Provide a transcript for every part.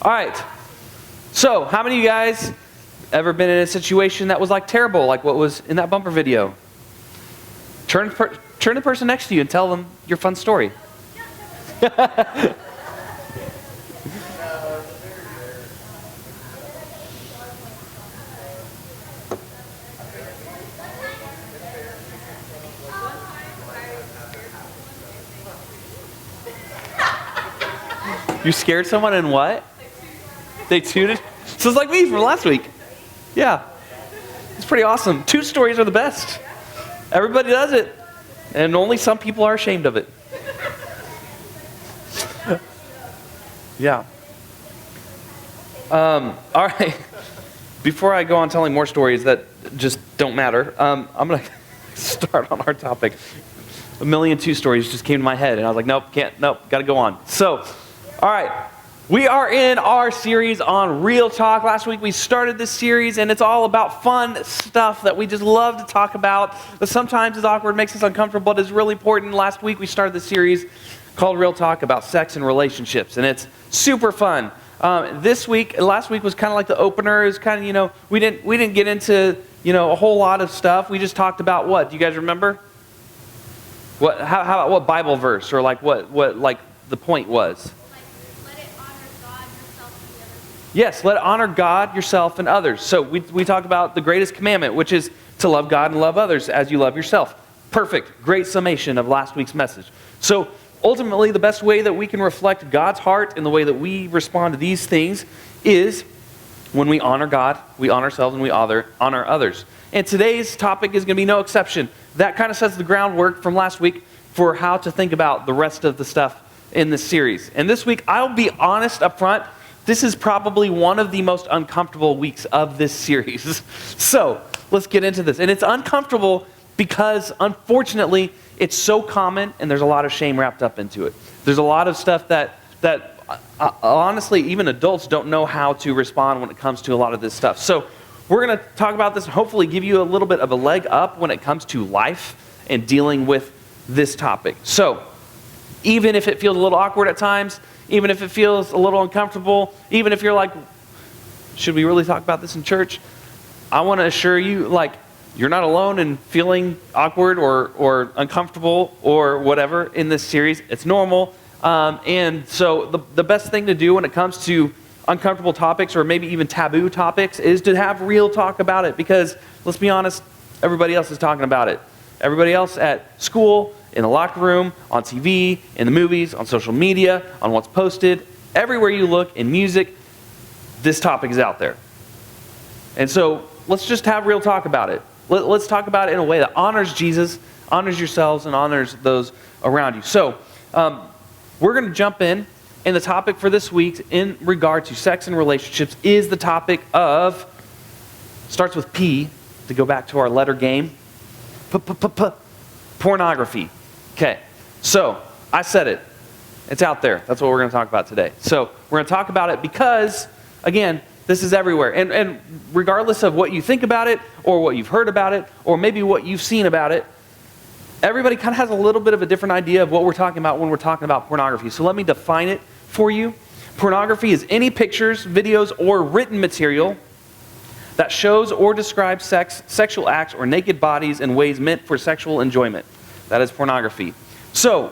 All right. So, how many of you guys ever been in a situation that was like terrible, like what was in that bumper video? Turn the person next to you and tell them your fun story. You scared someone and what? They tooted? So it's like me from last week. Yeah. It's pretty awesome. 2 stories are the best. Everybody does it. And only some people are ashamed of it. Yeah. All right. Before I go on telling more stories that just don't matter, I'm going to start on our topic. 1,000,002 stories just came to my head, and I was like, nope, got to go on. So, all right. We are in our series on Real Talk. Last week we started this series, and it's all about fun stuff that we just love to talk about, but sometimes is awkward, makes us uncomfortable, but is really important. Last week we started this series called Real Talk about sex and relationships, and it's super fun. Last week was kind of like the opener. It was kind of, we didn't get into, a whole lot of stuff. We just talked about what? Do you guys remember? How about what Bible verse, or like what like the point was? Yes, let it honor God, yourself, and others. So we talked about the greatest commandment, which is to love God and love others as you love yourself. Perfect. Great summation of last week's message. So ultimately, the best way that we can reflect God's heart in the way that we respond to these things is when we honor God, we honor ourselves, and we honor others. And today's topic is going to be no exception. That kind of sets the groundwork from last week for how to think about the rest of the stuff in this series. And this week, I'll be honest up front, this is probably one of the most uncomfortable weeks of this series. So, let's get into this. And it's uncomfortable because, unfortunately, it's so common and there's a lot of shame wrapped up into it. There's a lot of stuff that honestly, even adults don't know how to respond when it comes to a lot of this stuff. So, we're going to talk about this and hopefully give you a little bit of a leg up when it comes to life and dealing with this topic. So, even if it feels a little awkward at times, even if it feels a little uncomfortable, even if you're like, should we really talk about this in church? I want to assure you, you're not alone in feeling awkward or uncomfortable or whatever in this series. It's normal. And so the best thing to do when it comes to uncomfortable topics or maybe even taboo topics is to have real talk about it, because let's be honest, everybody else is talking about it. Everybody else at school, in the locker room, on TV, in the movies, on social media, on what's posted, everywhere you look, in music, this topic is out there. And so let's just have real talk about it. Let's talk about it in a way that honors Jesus, honors yourselves, and honors those around you. So we're going to jump in, and the topic for this week in regard to sex and relationships is the topic of, starts with P, to go back to our letter game, pornography. Okay, so I said it. It's out there. That's what we're going to talk about today. So we're going to talk about it because, again, this is everywhere. And regardless of what you think about it, or what you've heard about it, or maybe what you've seen about it, everybody kind of has a little bit of a different idea of what we're talking about when we're talking about pornography. So let me define it for you. Pornography is any pictures, videos, or written material that shows or describes sex, sexual acts, or naked bodies in ways meant for sexual enjoyment. That is pornography. So,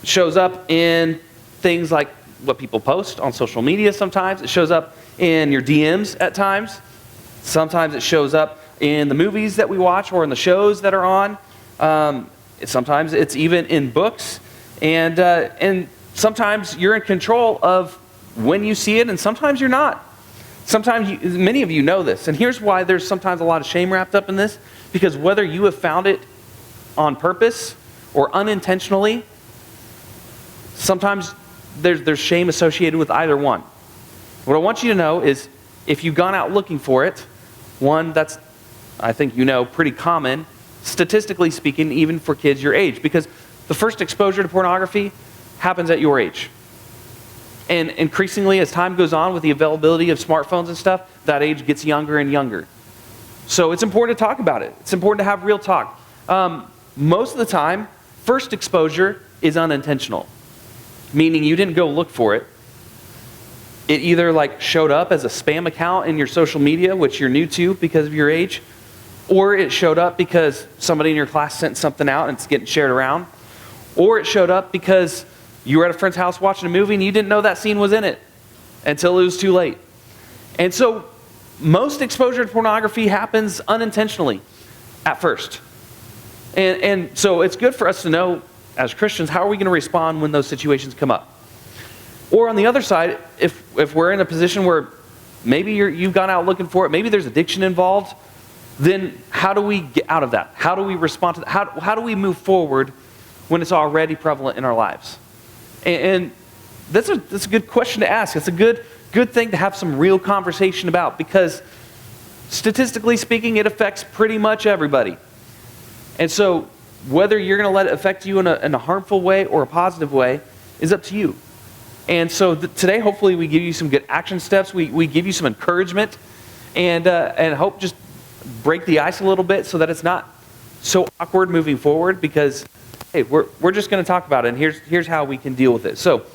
shows up in things like what people post on social media sometimes. It shows up in your DMs at times. Sometimes it shows up in the movies that we watch or in the shows that are on. Sometimes it's even in books. And sometimes you're in control of when you see it, and sometimes you're not. Sometimes, many of you know this. And here's why there's sometimes a lot of shame wrapped up in this. Because whether you have found it on purpose or unintentionally, sometimes there's shame associated with either one. What I want you to know is, if you've gone out looking for it, one, that's, I think pretty common, statistically speaking, even for kids your age, because the first exposure to pornography happens at your age. And increasingly, as time goes on with the availability of smartphones and stuff, that age gets younger and younger. So it's important to talk about it. It's important to have real talk. Most of the time, first exposure is unintentional, meaning you didn't go look for it. it either like showed up as a spam account in your social media, which you're new to because of your age, or it showed up because somebody in your class sent something out and it's getting shared around, or it showed up because you were at a friend's house watching a movie and you didn't know that scene was in it until it was too late. And so most exposure to pornography happens unintentionally at first. And so it's good for us to know as Christians, how are we going to respond when those situations come up? Or on the other side, if we're in a position where maybe you've gone out looking for it, maybe there's addiction involved, then how do we get out of that? How do we respond to that? How do we move forward when it's already prevalent in our lives? And that's a good question to ask. It's a good thing to have some real conversation about, because statistically speaking, it affects pretty much everybody. And so whether you're going to let it affect you in a harmful way or a positive way is up to you. And so today, hopefully, we give you some good action steps. We give you some encouragement, and hope just break the ice a little bit so that it's not so awkward moving forward. Because hey, we're just going to talk about it, and here's how we can deal with it. So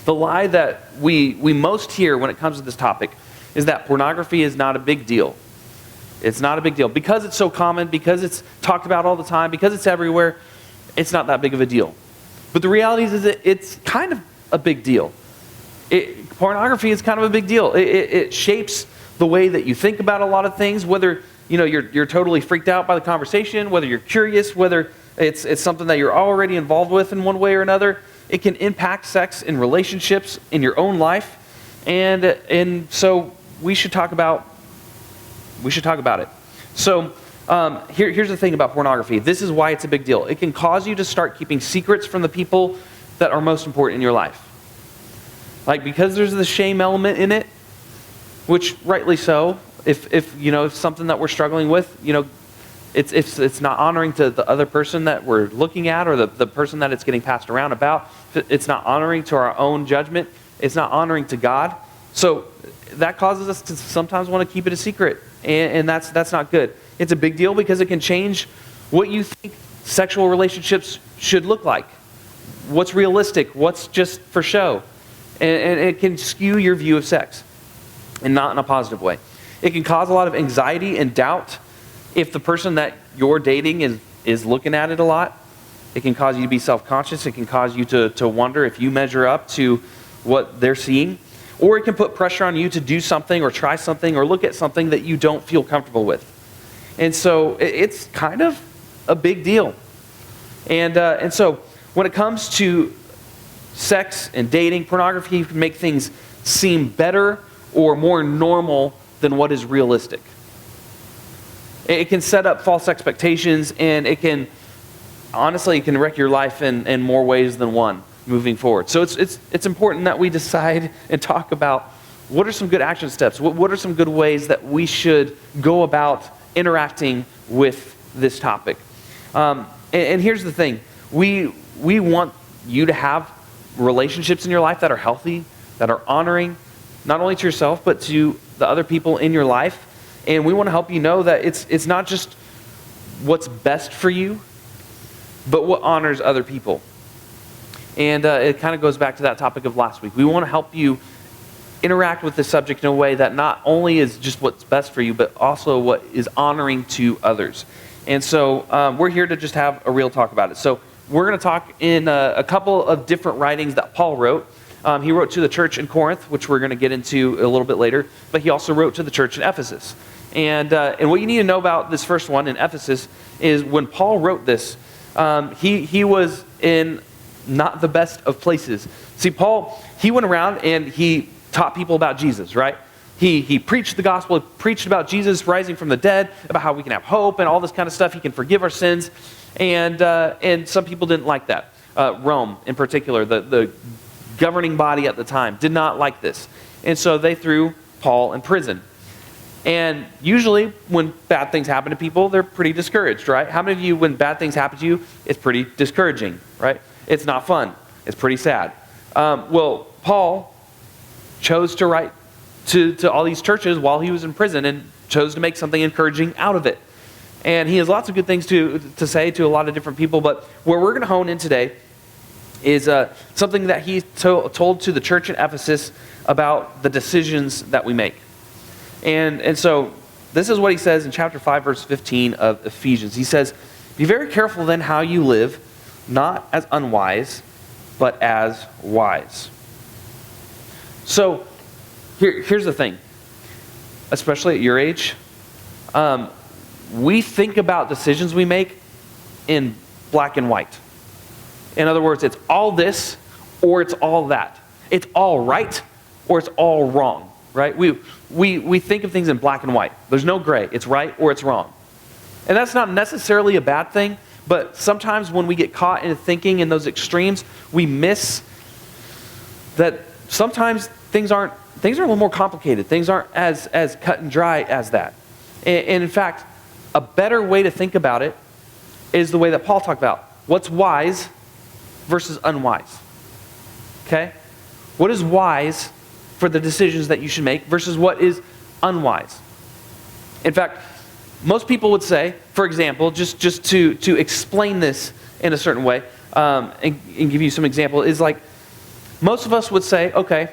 the lie that we most hear when it comes to this topic is that pornography is not a big deal. It's not a big deal because it's so common, because it's talked about all the time, because it's everywhere. It's not that big of a deal. But the reality is that it's kind of a big deal. Pornography is kind of a big deal. It shapes the way that you think about a lot of things, whether you're totally freaked out by the conversation, whether you're curious, whether it's something that you're already involved with in one way or another. It can impact sex in relationships, in your own life, and so we should talk about it. So here's the thing about pornography. This is why it's a big deal. It can cause you to start keeping secrets from the people that are most important in your life. Like, because there's the shame element in it, which rightly so. If something that we're struggling with, it's not honoring to the other person that we're looking at, or the person that it's getting passed around about. It's not honoring to our own judgment. It's not honoring to God. So that causes us to sometimes want to keep it a secret, and that's not good. It's a big deal because it can change what you think sexual relationships should look like, what's realistic, what's just for show, and it can skew your view of sex, and not in a positive way. It can cause a lot of anxiety and doubt if the person that you're dating is looking at it a lot. It can cause you to be self-conscious. It can cause you to wonder if you measure up to what they're seeing. Or it can put pressure on you to do something or try something or look at something that you don't feel comfortable with. And so it's kind of a big deal. And so when it comes to sex and dating, pornography can make things seem better or more normal than what is realistic. It can set up false expectations, and it can wreck your life in more ways than one moving forward. So it's important that we decide and talk about what are some good action steps, what are some good ways that we should go about interacting with this topic. And here's the thing. We want you to have relationships in your life that are healthy, that are honoring, not only to yourself, but to the other people in your life. And we want to help you know that it's not just what's best for you, but what honors other people. And it kind of goes back to that topic of last week. We want to help you interact with this subject in a way that not only is just what's best for you, but also what is honoring to others. And so we're here to just have a real talk about it. So we're going to talk in a couple of different writings that Paul wrote. He wrote to the church in Corinth, which we're going to get into a little bit later, but he also wrote to the church in Ephesus. And what you need to know about this first one in Ephesus is when Paul wrote this, he was in not the best of places. See, Paul, he went around and he taught people about Jesus, right? He preached the gospel, preached about Jesus rising from the dead, about how we can have hope and all this kind of stuff. He can forgive our sins. And some people didn't like that. Rome, in particular, the governing body at the time, did not like this. And so they threw Paul in prison. And usually when bad things happen to people, they're pretty discouraged, right? How many of you, when bad things happen to you, it's pretty discouraging, right? It's not fun. It's pretty sad. Well, Paul chose to write to all these churches while he was in prison and chose to make something encouraging out of it. And he has lots of good things to say to a lot of different people, but where we're going to hone in today is something that he told to the church in Ephesus about the decisions that we make. And so this is what he says in chapter 5, verse 15 of Ephesians. He says, "Be very careful then how you live, not as unwise, but as wise." So here's the thing, especially at your age, we think about decisions we make in black and white. In other words, it's all this or it's all that. It's all right or it's all wrong, right? We think of things in black and white. There's no gray. It's right or it's wrong. And that's not necessarily a bad thing, but sometimes when we get caught in thinking in those extremes, we miss that sometimes things are a little more complicated. Things aren't as cut and dry as that. And in fact, a better way to think about it is the way that Paul talked about. What's wise versus unwise? Okay? What is wise for the decisions that you should make versus what is unwise? In fact, most people would say, for example, just to explain this in a certain way, and give you some example, is like, most of us would say, okay,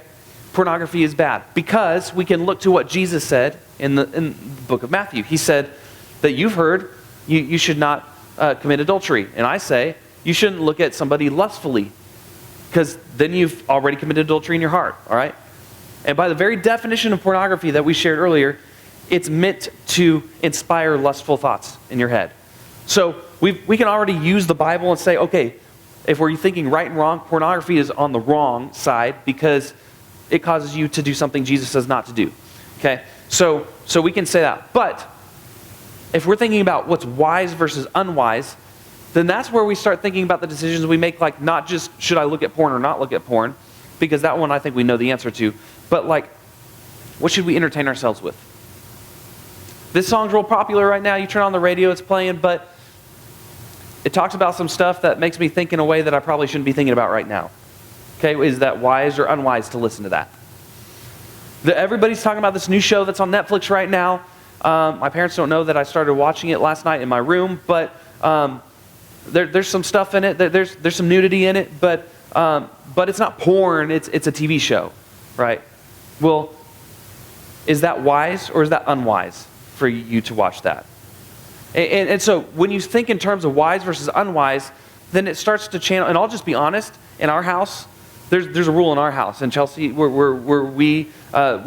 pornography is bad, because we can look to what Jesus said in the book of Matthew. He said that you've heard you should not commit adultery. And I say, you shouldn't look at somebody lustfully, because then you've already committed adultery in your heart, all right? And by the very definition of pornography that we shared earlier, it's meant to inspire lustful thoughts in your head. So we can already use the Bible and say, okay, if we're thinking right and wrong, pornography is on the wrong side because it causes you to do something Jesus says not to do. Okay? So we can say that. But if we're thinking about what's wise versus unwise, then that's where we start thinking about the decisions we make, like not just should I look at porn or not look at porn, because that one I think we know the answer to, but like, what should we entertain ourselves with? This song's real popular right now. You turn on the radio, it's playing, but it talks about some stuff that makes me think in a way that I probably shouldn't be thinking about right now. Okay, is that wise or unwise to listen to that? Everybody's talking about this new show that's on Netflix right now. My parents don't know that I started watching it last night in my room, but there's some stuff in it. There's some nudity in it, but it's not porn. It's a TV show, right? Well, is that wise or is that unwise for you to watch that? And so when you think in terms of wise versus unwise, then it starts to channel. And I'll just be honest, in our house, there's a rule in our house. In Chelsea, we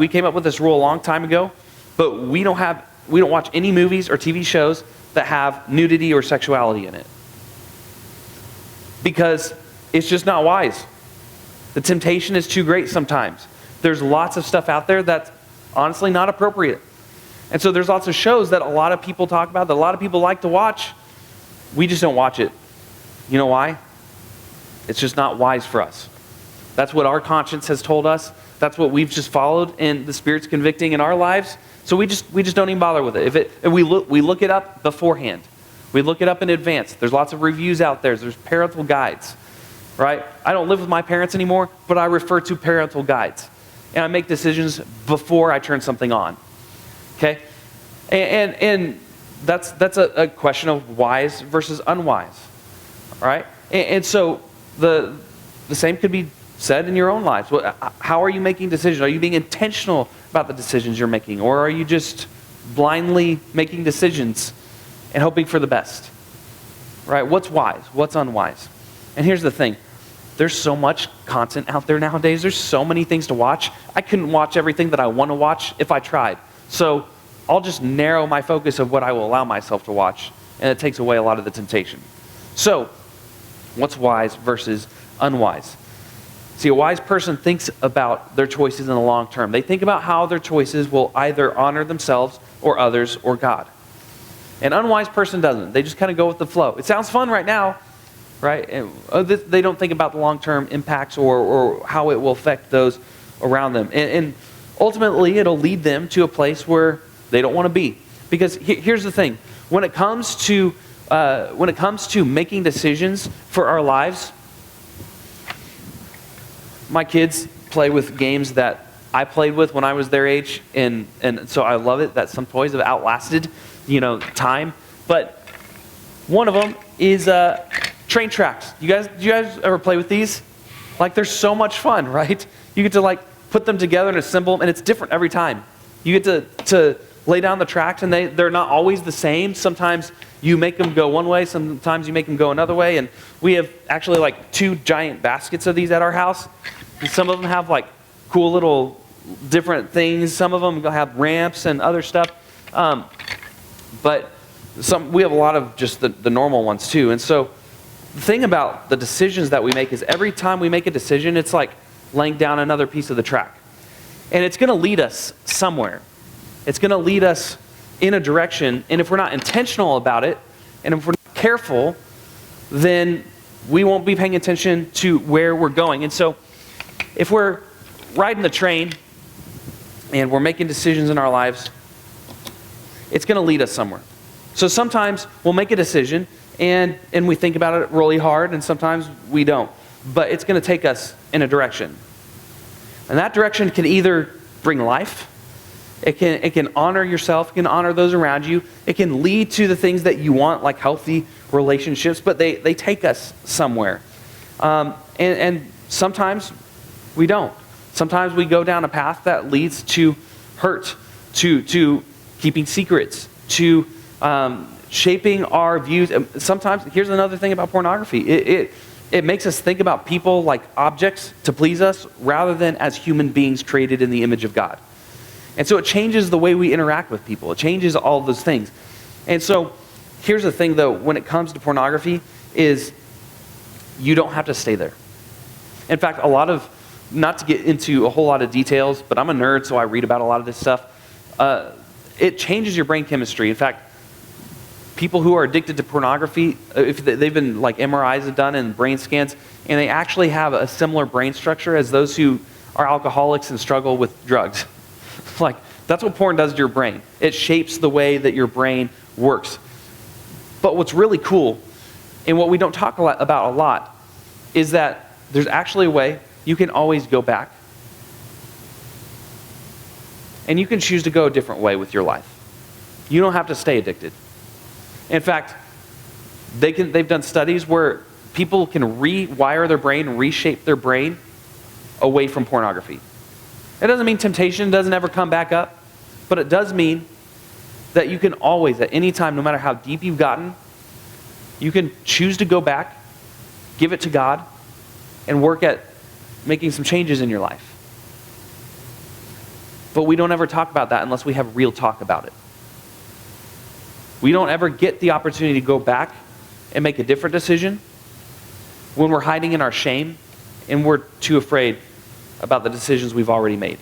came up with this rule a long time ago, but we don't watch any movies or TV shows that have nudity or sexuality in it, because it's just not wise. The temptation is too great sometimes. There's lots of stuff out there that's honestly not appropriate. And so there's lots of shows that a lot of people talk about, that a lot of people like to watch. We just don't watch it. You know why? It's just not wise for us. That's what our conscience has told us. That's what we've just followed, and the Spirit's convicting in our lives. So we just don't even bother with it. If we look it up beforehand. We look it up in advance. There's lots of reviews out there. There's parental guides, right? I don't live with my parents anymore, but I refer to parental guides. And I make decisions before I turn something on. Okay? And that's a question of wise versus unwise. All right? And so the same could be said in your own lives. How are you making decisions? Are you being intentional about the decisions you're making? Or are you just blindly making decisions and hoping for the best? Right? What's wise? What's unwise? And here's the thing. There's so much content out there nowadays. There's so many things to watch. I couldn't watch everything that I want to watch if I tried. So I'll just narrow my focus of what I will allow myself to watch, and it takes away a lot of the temptation. So, what's wise versus unwise? See, a wise person thinks about their choices in the long term. They think about how their choices will either honor themselves or others or God. An unwise person doesn't. They just kind of go with the flow. It sounds fun right now, right? And they don't think about the long-term impacts or how it will affect those around them. And ultimately, it'll lead them to a place where they don't want to be. Because here's the thing. When it comes to making decisions for our lives, my kids play with games that I played with when I was their age, and so I love it that some toys have outlasted, time. But one of them is train tracks. Do you guys ever play with these? Like, they're so much fun, right? You get to like put them together and assemble them, and it's different every time. You get to lay down the tracks, and they're not always the same. Sometimes you make them go one way, sometimes you make them go another way, and we have actually like 2 giant baskets of these at our house. And some of them have like cool little different things. Some of them have ramps and other stuff. But we have a lot of just the normal ones too. And so the thing about the decisions that we make is every time we make a decision, it's like laying down another piece of the track. And it's going to lead us somewhere. It's going to lead us in a direction. And if we're not intentional about it, and if we're not careful, then we won't be paying attention to where we're going. And so if we're riding the train and we're making decisions in our lives, it's going to lead us somewhere. So sometimes we'll make a decision and we think about it really hard, and sometimes we don't. But it's going to take us in a direction. And that direction can either bring life, it can honor yourself, it can honor those around you, it can lead to the things that you want, like healthy relationships, but they take us somewhere. And sometimes we don't. Sometimes we go down a path that leads to hurt, to keeping secrets, to shaping our views. Sometimes, here's another thing about pornography. It makes us think about people like objects to please us rather than as human beings created in the image of God. And so it changes the way we interact with people. It changes all those things. And so here's the thing, though, when it comes to pornography, is you don't have to stay there. In fact, not to get into a whole lot of details, but I'm a nerd, so I read about a lot of this stuff. It changes your brain chemistry. In fact, people who are addicted to pornography, if they've been like MRIs done and brain scans, and they actually have a similar brain structure as those who are alcoholics and struggle with drugs. Like, that's what porn does to your brain. It shapes the way that your brain works. But what's really cool, and what we don't talk about a lot, is that there's actually a way you can always go back. And you can choose to go a different way with your life. You don't have to stay addicted. In fact, they've done studies where people can rewire their brain and reshape their brain away from pornography. It doesn't mean temptation doesn't ever come back up, but it does mean that you can always, at any time, no matter how deep you've gotten, you can choose to go back, give it to God, and work at making some changes in your life. But we don't ever talk about that unless we have real talk about it. We don't ever get the opportunity to go back and make a different decision when we're hiding in our shame and we're too afraid about the decisions we've already made.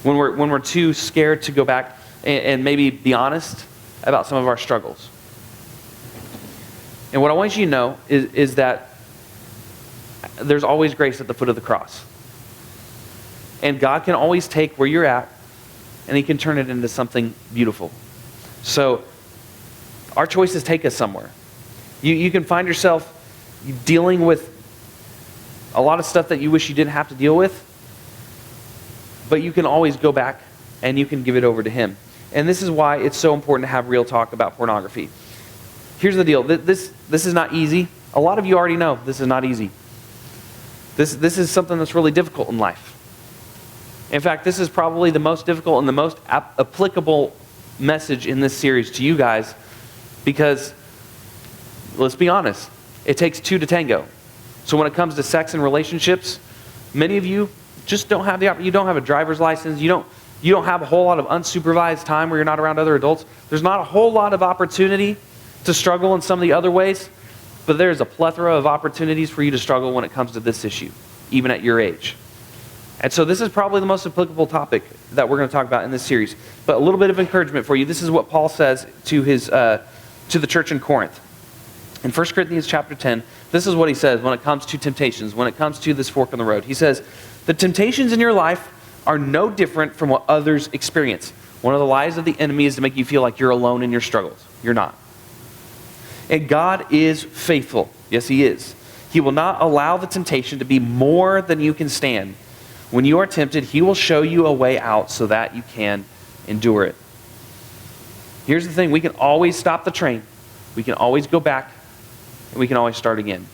When we're too scared to go back and maybe be honest about some of our struggles. And what I want you to know is that there's always grace at the foot of the cross. And God can always take where you're at and He can turn it into something beautiful. So our choices take us somewhere. You can find yourself dealing with a lot of stuff that you wish you didn't have to deal with, but you can always go back and you can give it over to Him. And this is why it's so important to have real talk about pornography. Here's the deal. This is not easy. A lot of you already know this is not easy. This is something that's really difficult in life. In fact, this is probably the most difficult and the most applicable message in this series to you guys, because let's be honest, it takes 2 to tango. So when it comes to sex and relationships, many of you just don't have you don't have a driver's license, you don't have a whole lot of unsupervised time where you're not around other adults. There's not a whole lot of opportunity to struggle in some of the other ways, but there's a plethora of opportunities for you to struggle when it comes to this issue, even at your age. And so this is probably the most applicable topic that we're going to talk about in this series. But a little bit of encouragement for you. This is what Paul says to the church in Corinth. In 1 Corinthians chapter 10, this is what he says when it comes to temptations, when it comes to this fork in the road. He says, the temptations in your life are no different from what others experience. One of the lies of the enemy is to make you feel like you're alone in your struggles. You're not. And God is faithful. Yes, He is. He will not allow the temptation to be more than you can stand. When you are tempted, He will show you a way out so that you can endure it. Here's the thing. We can always stop the train. We can always go back. and we can always start again.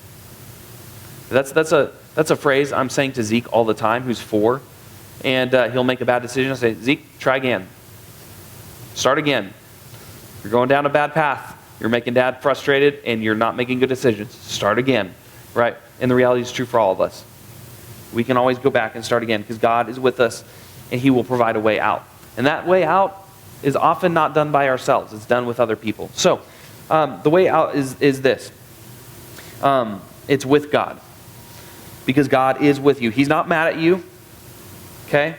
That's a phrase I'm saying to Zeke all the time, who's 4. And he'll make a bad decision. I say, Zeke, try again. Start again. You're going down a bad path. You're making Dad frustrated, and you're not making good decisions. Start again, right? And the reality is true for all of us. We can always go back and start again because God is with us, and He will provide a way out. And that way out is often not done by ourselves. It's done with other people. So the way out is this. It's with God. Because God is with you. He's not mad at you. Okay?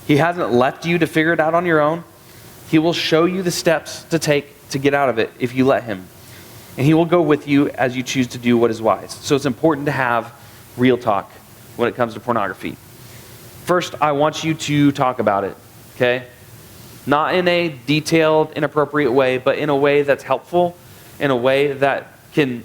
He hasn't left you to figure it out on your own. He will show you the steps to take to get out of it if you let Him. And He will go with you as you choose to do what is wise. So it's important to have real talk when it comes to pornography. First, I want you to talk about it. Okay? Not in a detailed, inappropriate way, but in a way that's helpful, in a way that can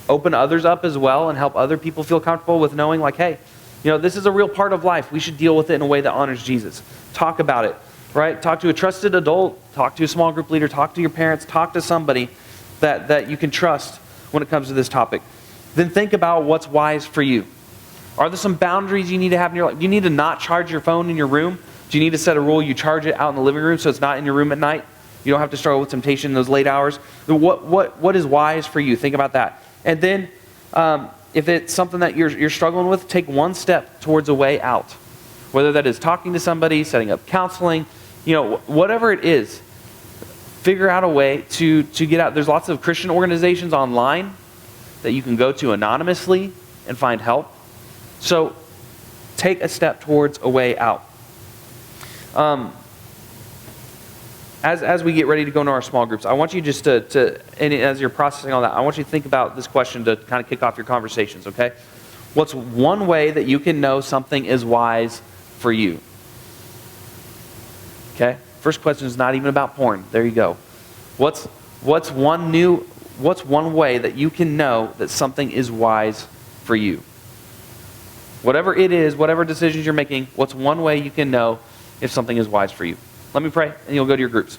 open others up as well and help other people feel comfortable with knowing, like, hey, this is a real part of life. We should deal with it in a way that honors Jesus. Talk about it, right? Talk to a trusted adult. Talk to a small group leader. Talk to your parents. Talk to somebody that you can trust when it comes to this topic. Then think about what's wise for you. Are there some boundaries you need to have in your life? Do you need to not charge your phone in your room? Do you need to set a rule you charge it out in the living room so it's not in your room at night? You don't have to struggle with temptation in those late hours. What is wise for you? Think about that. And then if it's something that you're struggling with, take one step towards a way out. Whether that is talking to somebody, setting up counseling, whatever it is, figure out a way to get out. There's lots of Christian organizations online that you can go to anonymously and find help. So take a step towards a way out. As we get ready to go into our small groups, I want you just to and as you're processing all that, I want you to think about this question to kind of kick off your conversations, okay? What's one way that you can know something is wise for you? Okay? First question is not even about porn. There you go. What's one way that you can know that something is wise for you? Whatever it is, whatever decisions you're making, what's one way you can know if something is wise for you? Let me pray, and you'll go to your groups.